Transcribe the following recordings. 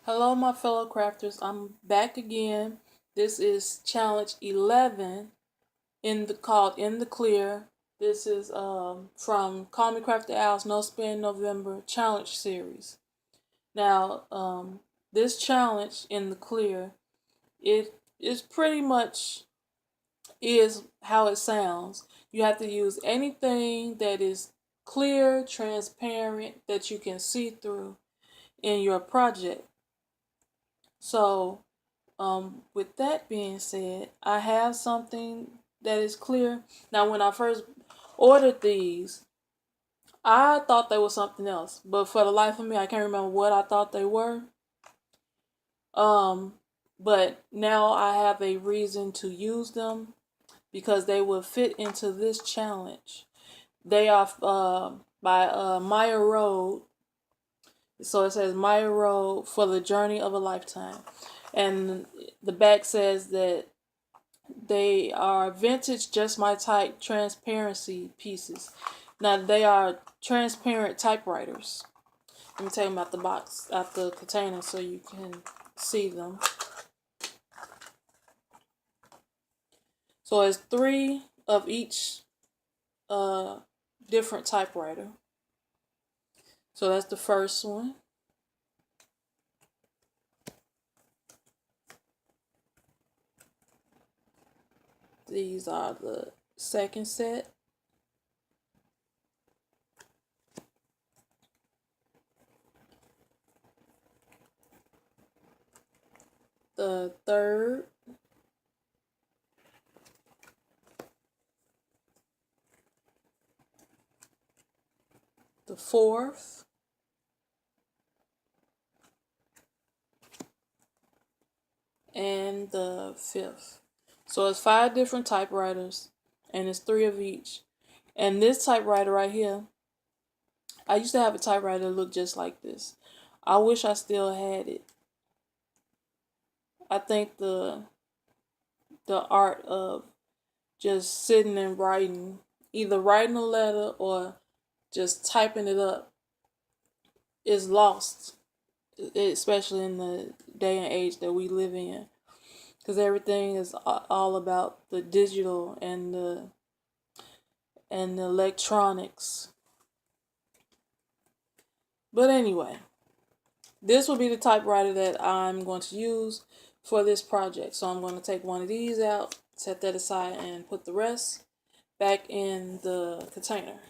Hello, my fellow crafters. I'm back again. This is challenge 11 called In the Clear. This is from Call Me Crafty Owl's No Spin November challenge series. Now, this challenge in the clear, it is pretty much is how it sounds. You have to use anything that is clear, transparent, that you can see through in your project. So, with that being said, I have something that is clear. Now, when I first ordered these, I thought they were something else, but for the life of me, I can't remember what I thought they were. Um, but now I have a reason to use them because they will fit into this challenge. They are by Maya Road. So it says Maya Road for the journey of a lifetime. And the back says that they are vintage, just my type transparency pieces. Now they are transparent typewriters. Let me tell you about the box, out the container, so you can see them. So it's three of each different typewriter. So that's the first one. These are the second set. The third. The fourth. And the fifth. So it's 5 different typewriters, and it's 3 of each. And this typewriter right here, I used to have a typewriter that looked just like this. I wish I still had it. I think the art of just sitting and writing, either writing a letter or just typing it up, is lost, especially in the day and age that we live in, because everything is all about the digital and the electronics. But anyway, this will be the typewriter that I'm going to use for this project. So I'm going to take one of these out, set that aside, and put the rest back in the container.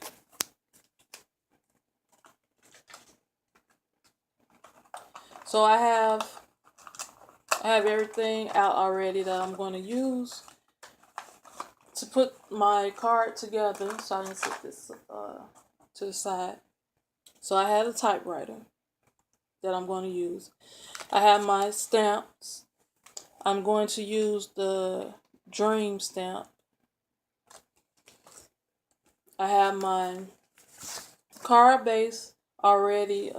So I have everything out already that I'm going to use to put my card together. So I can set this to the side. So I have a typewriter that I'm going to use. I have my stamps. I'm going to use the dream stamp. I have my card base already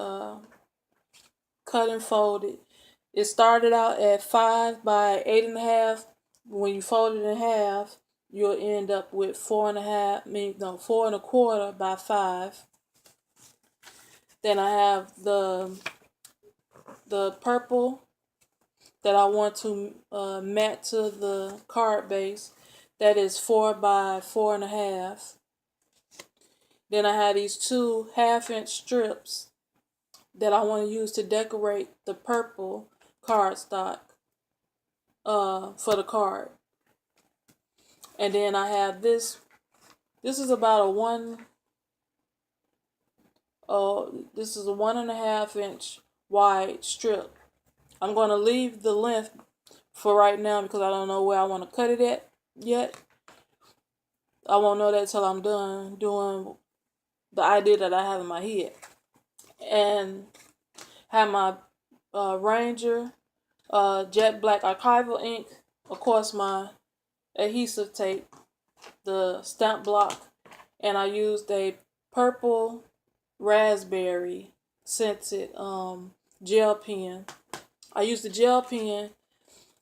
cut and folded. It started out at 5 by 8.5. When you fold it in half, you'll end up with 4.5. 4.25 by 5. Then I have the purple that I want to mat to the card base. That is 4 by 4.5. Then I have these 2 half-inch strips that I want to use to decorate the purple cardstock for the card. And then I have this. This is about a 1.5 inch wide strip. I'm going to leave the length for right now because I don't know where I want to cut it at yet. I won't know that till I'm done doing the idea that I have in my head. And have my Ranger jet black archival ink, of course my adhesive tape, the stamp block, and I used a purple raspberry scented gel pen. I used the gel pen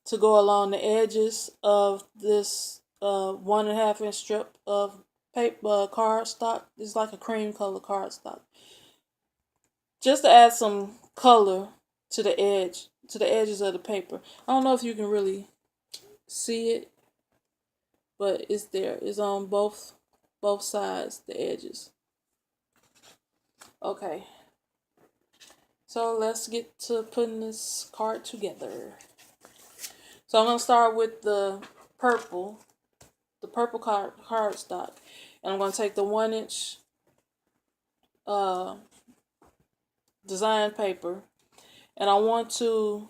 to go along the edges of this 1.5 inch strip of paper cardstock. It's like a cream color cardstock, just to add some color to the edges of the paper. I don't know if you can really see it, but it's there. It's on both sides, the edges. Okay. So let's get to putting this card together. So I'm gonna start with the purple cardstock, and I'm gonna take the 1-inch design paper, and I want to.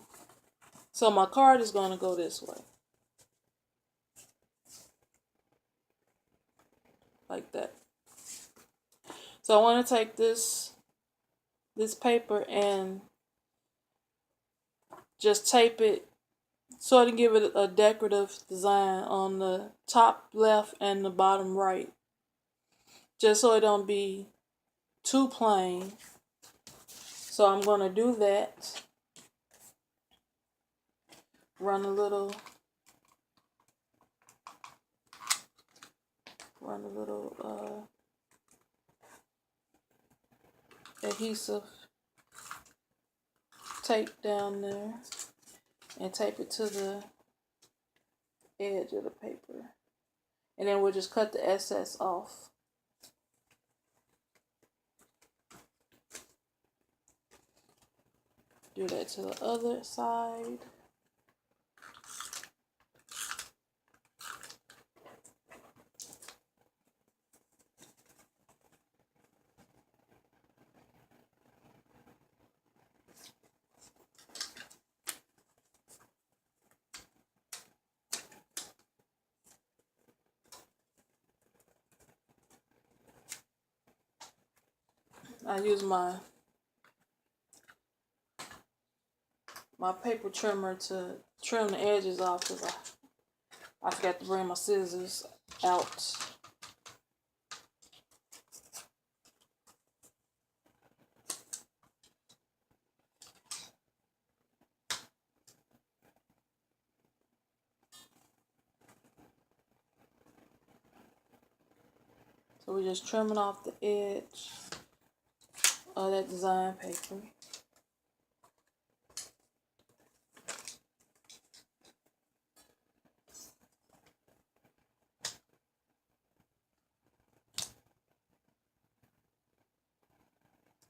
So my card is gonna go this way, like that. So I want to take this paper and just tape it so I can give it a decorative design on the top left and the bottom right, just so it don't be too plain. So I'm going to do that. Run a little adhesive tape down there and tape it to the edge of the paper, and then we'll just cut the excess off. Do that to the other side. I use my paper trimmer to trim the edges off because I forgot to bring my scissors out. So we're just trimming off the edge of that design paper.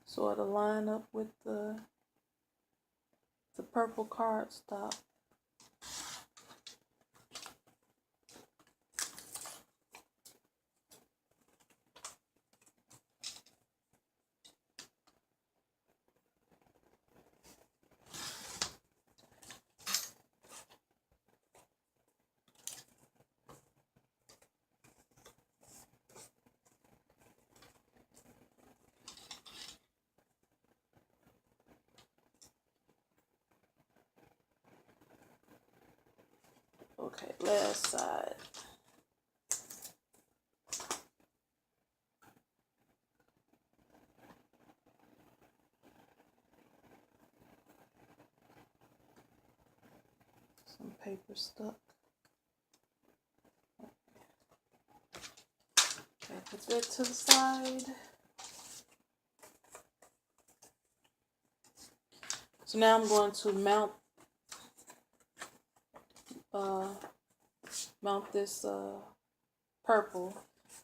So it'll line up with the purple cardstock. Okay, last side. Some paper stuck. Okay, put that to the side. So now I'm going to mount this purple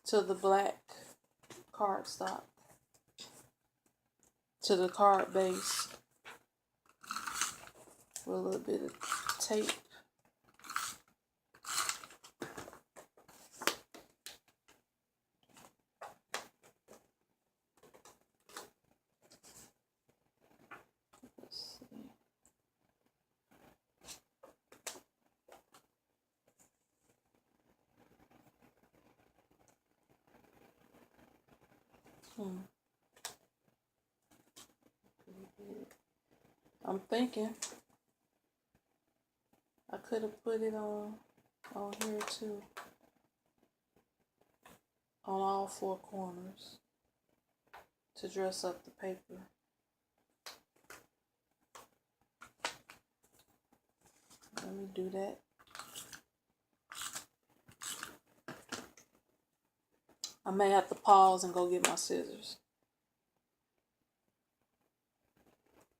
to the black cardstock, to the card base with a little bit of tape. Let's see. I'm thinking I could have put it on here too, on all 4 corners to dress up the paper. Let me do that. I may have to pause and go get my scissors,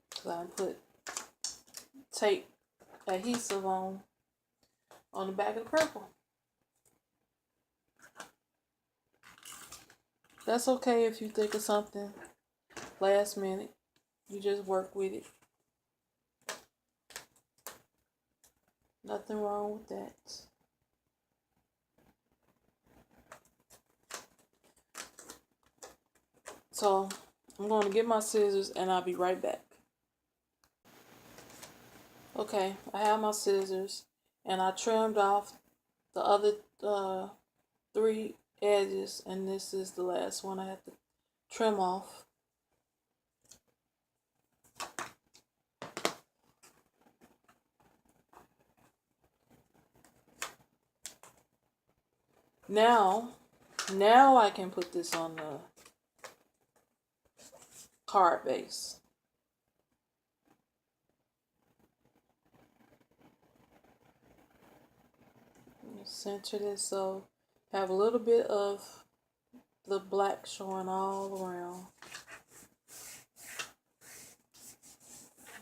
because I put tape adhesive on the back of the purple. That's okay if you think of something last minute. You just work with it. Nothing wrong with that. So I'm going to get my scissors and I'll be right back. Okay, I have my scissors and I trimmed off the other 3 edges, and this is the last one I have to trim off. Now I can put this on the card base. Center this so have a little bit of the black showing all around.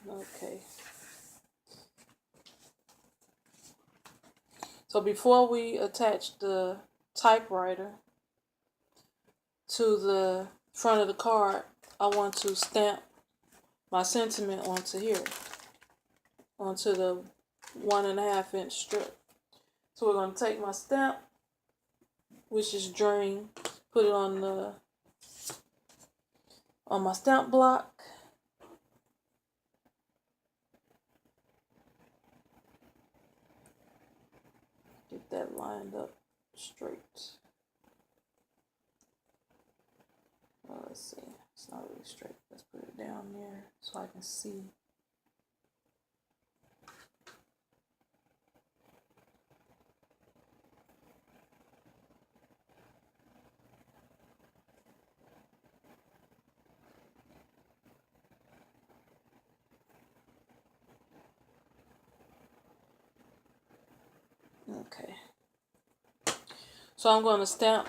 Okay. So before we attach the typewriter to the front of the card, I want to stamp my sentiment onto here, onto the 1.5 inch strip. So we're going to take my stamp, which is Dream, put it on my stamp block. Get that lined up straight. Well, let's see. It's not really straight. Let's put it down there so I can see. Okay. So I'm going to stamp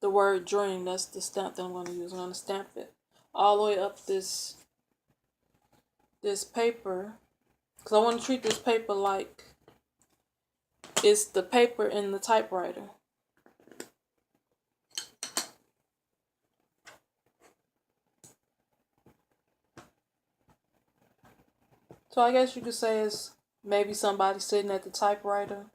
the word Dream. That's the stamp that I'm going to use. I'm going to stamp it all the way up this paper, because I want to treat this paper like it's the paper in the typewriter. So I guess you could say it's maybe somebody sitting at the typewriter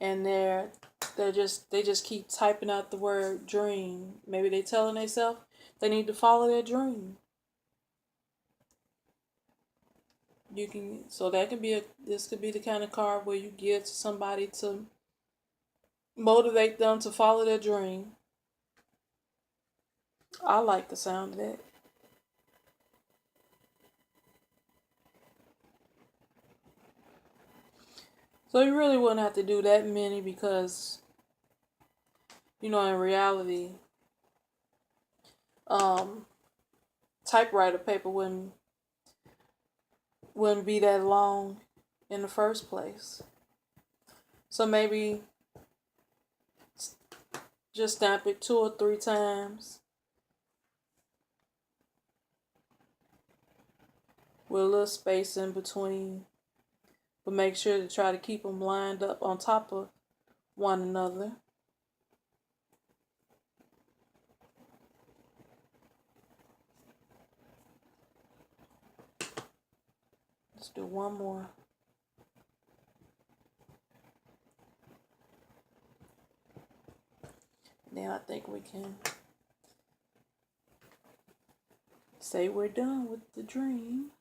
and they just keep typing out the word dream. Maybe they telling themselves they need to follow their dream. This could be the kind of card where you give to somebody to motivate them to follow their dream. I like the sound of that. So you really wouldn't have to do that many because, in reality, typewriter paper wouldn't be that long in the first place. So maybe just stamp it 2 or 3 times with a little space in between. But make sure to try to keep them lined up on top of one another. Let's do one more. Then I think we can say we're done with the dream.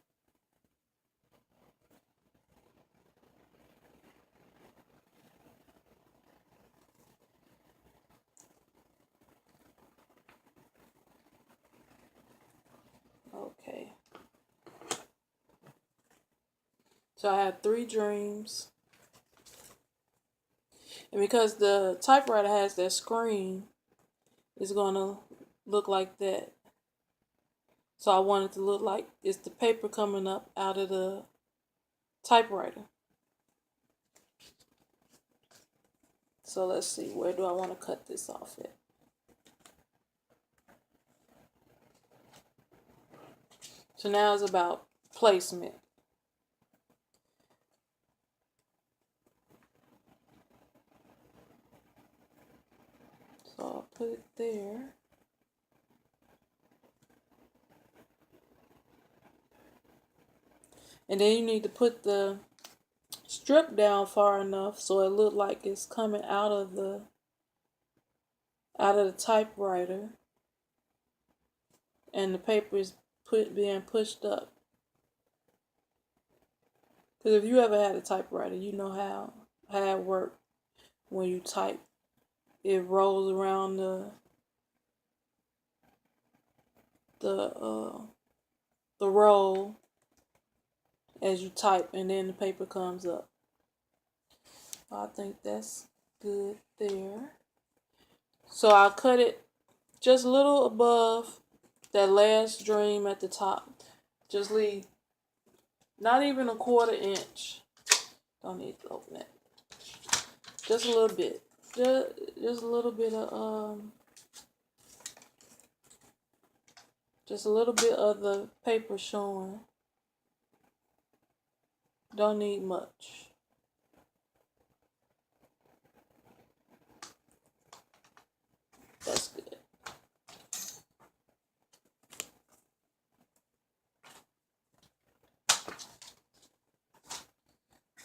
Okay. So I have 3 dreams. And because the typewriter has that screen, it's going to look like that. So I want it to look like it's the paper coming up out of the typewriter. So let's see, where do I want to cut this off at? So now it's about placement. So I'll put it there. And then you need to put the strip down far enough so it look like it's coming out of the typewriter, and the paper is being pushed up. Because if you ever had a typewriter, you know how it works when you type. It rolls around the roll as you type, and then the paper comes up. I think that's good there. So I'll cut it just a little above that last dream at the top. Just leave not even a 1/4 inch. Don't need to open it. Just a little bit. Just a little bit of just a little bit of the paper showing. Don't need much. That's good.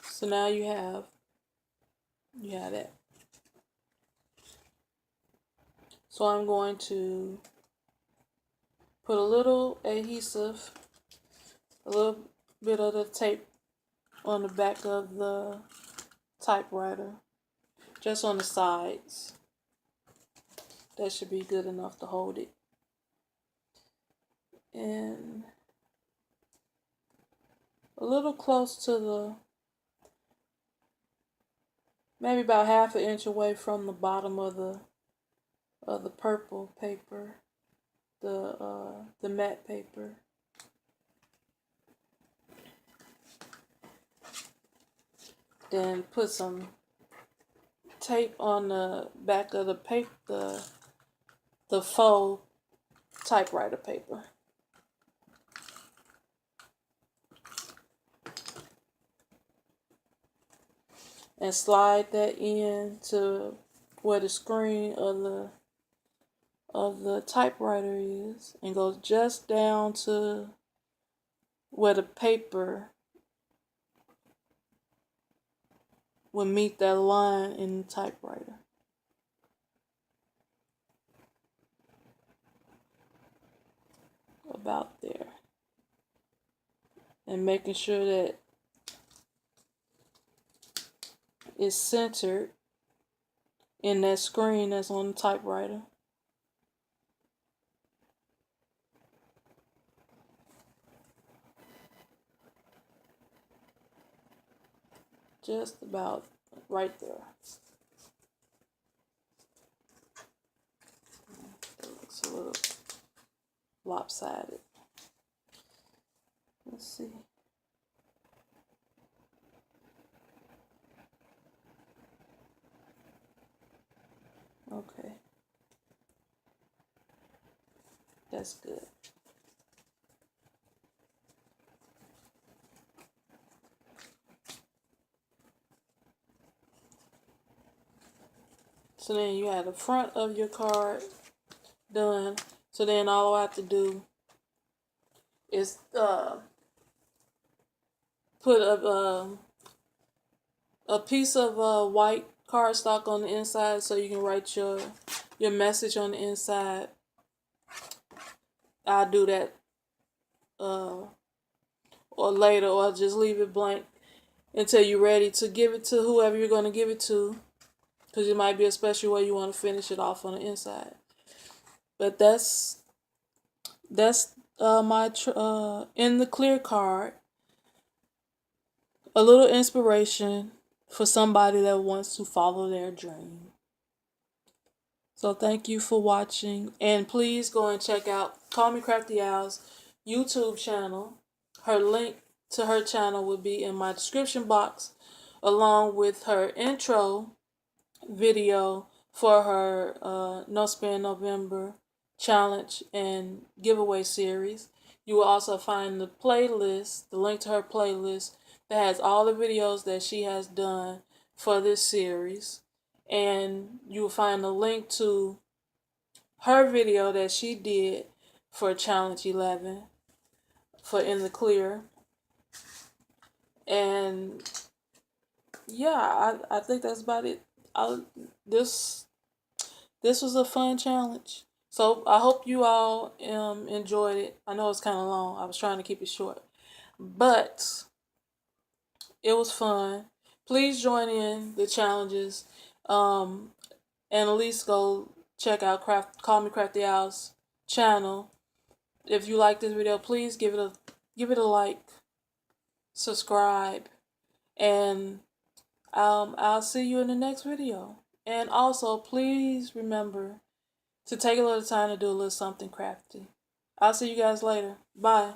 So now you have that. So I'm going to put a little adhesive, a little bit of the tape on the back of the typewriter, just on the sides. That should be good enough to hold it. And a little close to maybe about 1/2 inch away from the bottom of the purple paper, the matte paper. Then put some tape on the back of the paper, the faux typewriter paper. And slide that in to where the screen of the typewriter is, and go just down to where the paper will meet that line in the typewriter. About there. And making sure that it's centered in that screen that's on the typewriter. Just about right there. It looks a little lopsided. Let's see. Okay. That's good. So then you have the front of your card done. So then all I have to do is put a piece of white cardstock on the inside so you can write your message on the inside. I'll do that or later, or just leave it blank until you're ready to give it to whoever you're going to give it to, because it might be a special way you want to finish it off on the inside. But that's my in the clear card. A little inspiration for somebody that wants to follow their dream. So thank you for watching, and please go and check out Call Me Crafty Owl's YouTube channel. Her link to her channel will be in my description box, along with her intro video for her No Spend November challenge and giveaway series. You will also find the playlist, the link to her playlist that has all the videos that she has done for this series. And you will find a link to her video that she did for Challenge 11 for In the Clear. And yeah, I think that's about it. This was a fun challenge. So I hope you all enjoyed it. I know it's kind of long. I was trying to keep it short. But it was fun. Please join in the challenges. And at least go check out Call Me Crafty Owl's channel. If you like this video, please give it a like, subscribe, and I'll see you in the next video. And also, please remember to take a little time to do a little something crafty. I'll see you guys later. Bye.